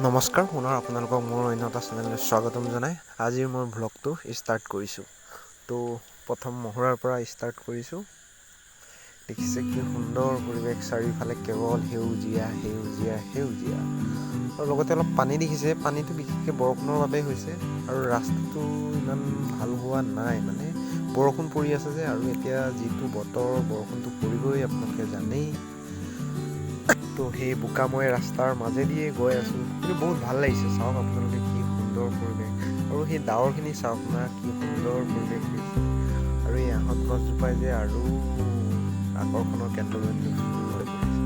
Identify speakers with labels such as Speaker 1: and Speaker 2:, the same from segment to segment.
Speaker 1: নমস্কাৰ, পুনৰ আপোনালোকক মোৰ অন্য এটা চেনেললৈ স্বাগতম জনাই আজিৰ মোৰ ভ্লগটো ষ্টাৰ্ট কৰিছোঁ। তো প্ৰথম মহুৰাৰ পৰা ষ্টাৰ্ট কৰিছোঁ। দেখিছে কি সুন্দৰ পৰিৱেশ, চাৰিওফালে কেৱল সেউজীয়া সেউজীয়া সেউজীয়া আৰু লগতে অলপ পানী দেখিছে। পানীটো বিশেষকৈ বৰষুণৰ বাবে হৈছে আৰু ৰাস্তাটো ইমান ভাল হোৱা নাই, মানে বৰষুণ পৰি আছে যে, আৰু এতিয়া যিটো বতৰ বৰষুণটো পৰিবই আপোনালোকে জানেই। তো সেই বোকাময় ৰাস্তাৰ মাজেদিয়ে গৈ আছোঁ, কিন্তু বহুত ভাল লাগিছে। চাওক আপোনালোকে কি সুন্দৰ পৰিৱেশ, আৰু সেই ডাৱৰখিনি চাওক না, কি সুন্দৰ পৰিৱেশ হৈছে। আৰু এই আহঁত গছজোপাই যে আৰু আকৰ্ষণৰ কেন্দ্ৰবিন্দু হৈ পৰিছে।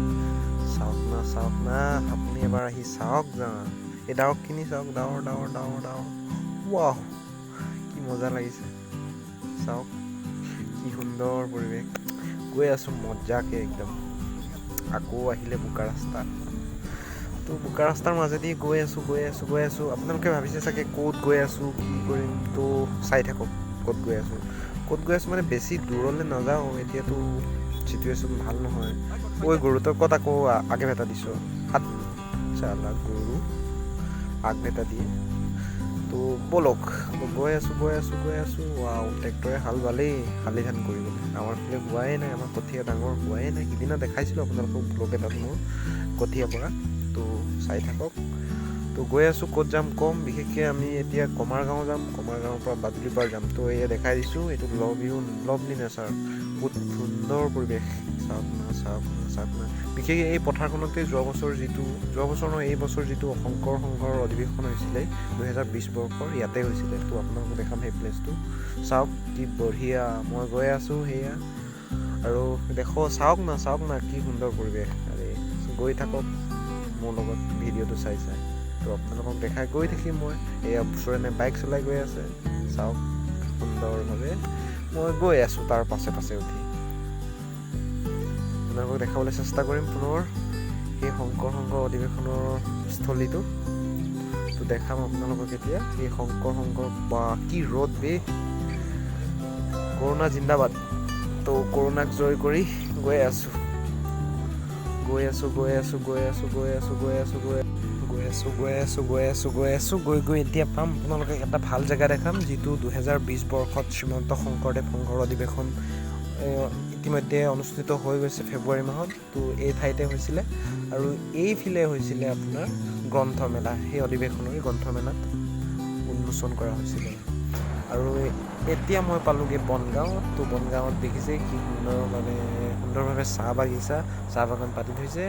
Speaker 1: চাওক না আপুনি এবাৰ আহি চাওক না, এই ডাৱৰখিনি চাওক, ডাৱৰ ডাৱৰ ডাৱৰ ডাৱৰ, ৱাহ কি মজা লাগিছে। চাওক কি সুন্দৰ পৰিৱেশ, গৈ আছোঁ মজাকে একদম। আকৌ আহিলে বোকা ৰাস্তা, তো বোকা ৰাস্তাৰ মাজেদি গৈ আছোঁ। আপোনালোকে ভাবিছে চাগে ক'ত গৈ আছোঁ, কি কৰিম, তো চাই থাকক ক'ত গৈ আছোঁ মানে বেছি দূৰলৈ নাযাওঁ, এতিয়াতো চিটুৱেশ্যন ভাল নহয়। ঐ গৰু, তই ক'ত আকৌ আগে ভেটা দিছ, হাত চালা গৰু আগ ভেটা দিয়ে। তো ব'লক, গৈ আছোঁ। ট্ৰেক্টৰে হাল বালেই শালি ধান কৰিবলৈ। আমাৰ ফালে হোৱাই নাই, আমাৰ কঠীয়া ডাঙৰ হোৱাই নাই। সিদিনা দেখাইছিলোঁ আপোনালোকক ব্লগ এটাত মোৰ কঠীয়া পৰা, তো চাই থাকক। তো গৈ আছোঁ, ক'ত যাম ক'ম, বিশেষকৈ আমি এতিয়া কমাৰ গাঁও যাম, কমাৰ গাঁৱৰ পৰা বাদুলি পাৰ যাম। তো এয়া দেখাই দিছোঁ, এইটো লভলি নেচাৰ, বহুত সুন্দৰ পৰিৱেশ। চাওক না, বিশেষকৈ এই পথাৰখনতে যোৱা বছৰ নহয়, এই বছৰ যিটো শংকৰ সংঘৰ অধিৱেশন হৈছিলে 2020 বৰ্ষৰ, ইয়াতে হৈছিলে। তো আপোনালোকক দেখাম সেই প্লেচটো। চাওক কি বঢ়িয়া, মই গৈ আছোঁ সেয়া, আৰু চাওক না কি সুন্দৰ পৰিৱেশ। আৰে গৈ থাকক মোৰ লগত ভিডিঅ'টো চাই। তো আপোনালোকক দেখাই গৈ থাকিম মই। এয়া ওচৰেনে বাইক চলাই গৈ আছে, চাওক সুন্দৰভাৱে মই গৈ আছোঁ তাৰ পাছে উঠি। আপোনালোকক দেখাবলৈ চেষ্টা কৰিম পুনৰ সেই শংকৰ সংঘ অধিৱেশনৰ স্থলীটো। তো দেখাম আপোনালোকক এতিয়া এই শংকৰ সংঘ, বা কি ৰ'দ বে, কৰোণা জিন্দাবাদ। তো কৰোণাক জয় কৰি গৈ আছোঁ। গৈ এতিয়া পাম আপোনালোকে এটা ভাল জেগা দেখাম, যিটো 2020 বৰ্ষত শ্ৰীমন্ত শংকৰদেৱ সংঘৰ অধিৱেশন ইতিমধ্যে অনুষ্ঠিত হৈ গৈছে ফেব্ৰুৱাৰী মাহত। তো এই ঠাইতে হৈছিলে, আৰু এইফালে হৈছিলে আপোনাৰ গ্ৰন্থমেলা। সেই অধিৱেশনৰে গ্ৰন্থমেলাত উন্মোচন কৰা হৈছিলে। আৰু এতিয়া মই পালোঁগৈ বনগাঁও। তো বনগাঁৱত দেখিছে কি সুন্দৰভাৱে চাহ বাগান পাতি থৈছে।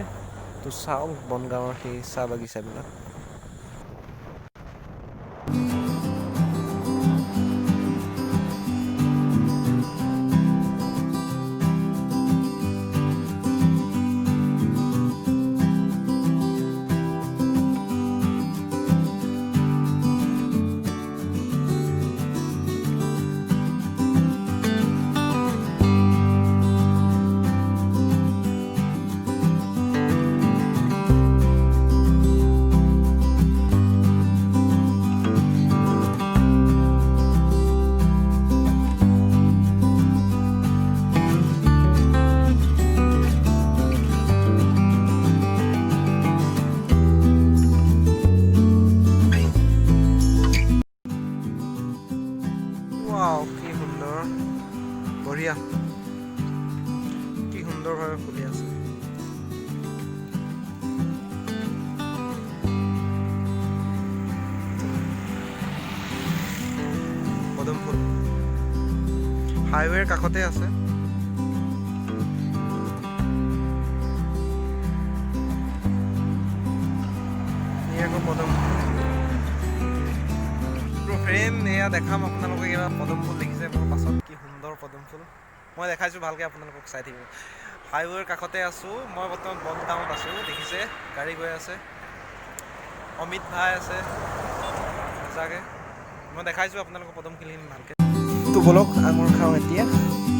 Speaker 1: তো চাওক বনগাঁৱৰ সেই চাহ বাগিচাবিলাক। কি সুন্দৰ, বঢ়িয়া, কি সুন্দৰভাৱে ফুলি আছে। পদুম ফুল হাইৱেৰ কাষতে আছে। পদুম ফ্ৰেণ্ড, এয়া দেখাম আপোনালোকক। এয়া পদুম ফুল দেখিছে মোৰ পাছত, কি সুন্দৰ পদুম ফুল। মই দেখাইছোঁ ভালকৈ, আপোনালোকক চাই থাকিব। হাইৱেৰ কাষতে আছোঁ মই, বৰ্তমান বনগাঁৱত আছোঁ। দেখিছে গাড়ী গৈ আছে, অমিত ভাই আছে সঁচাকৈ। মই দেখাইছোঁ আপোনালোকক পদুম ফুলখিনি ভালকৈ। তো ব'লক আঙুৰ খাওঁ এতিয়া,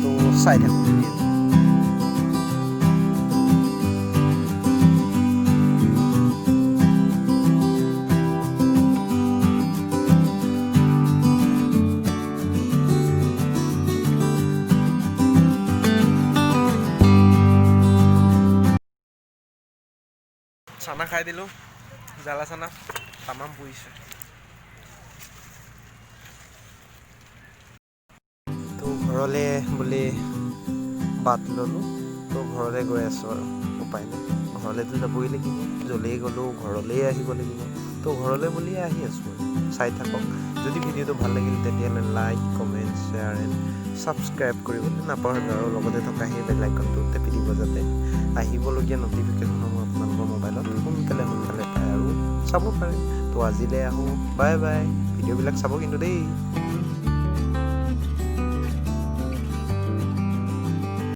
Speaker 1: তো চাই থাকোঁ। চানা খাই দিলোঁ, জ্বালা চানা তামাম পৰিছে। তো ঘৰলৈ বুলি বাট ল'লোঁ, তো ঘৰলৈ গৈ আছোঁ আৰু উপায় নাই, ঘৰলৈতো যাবই লাগিব, য'লেই গ'লেও ঘৰলেই আহিব লাগিব। তো ঘৰলৈ বুলিয়ে আহি আছোঁ আৰু চাই থাকক। যদি ভিডিঅ'টো ভাল লাগিল তেতিয়াহ'লে like, comment, share and subscribe কৰিবলৈ নাপাহৰিব আৰু লগতে থকা সেই বেল আইকনটো টেপি দিব যাতে আহিবলগীয়া ন'টিফিকেশ্যনসমূহ আপোনালোকৰ মোবাইলত সোনকালে পায় আৰু চাব পাৰে। তো আজিলৈ আহোঁ, বাই বাই। ভিডিঅ'বিলাক চাব কিন্তু দেই।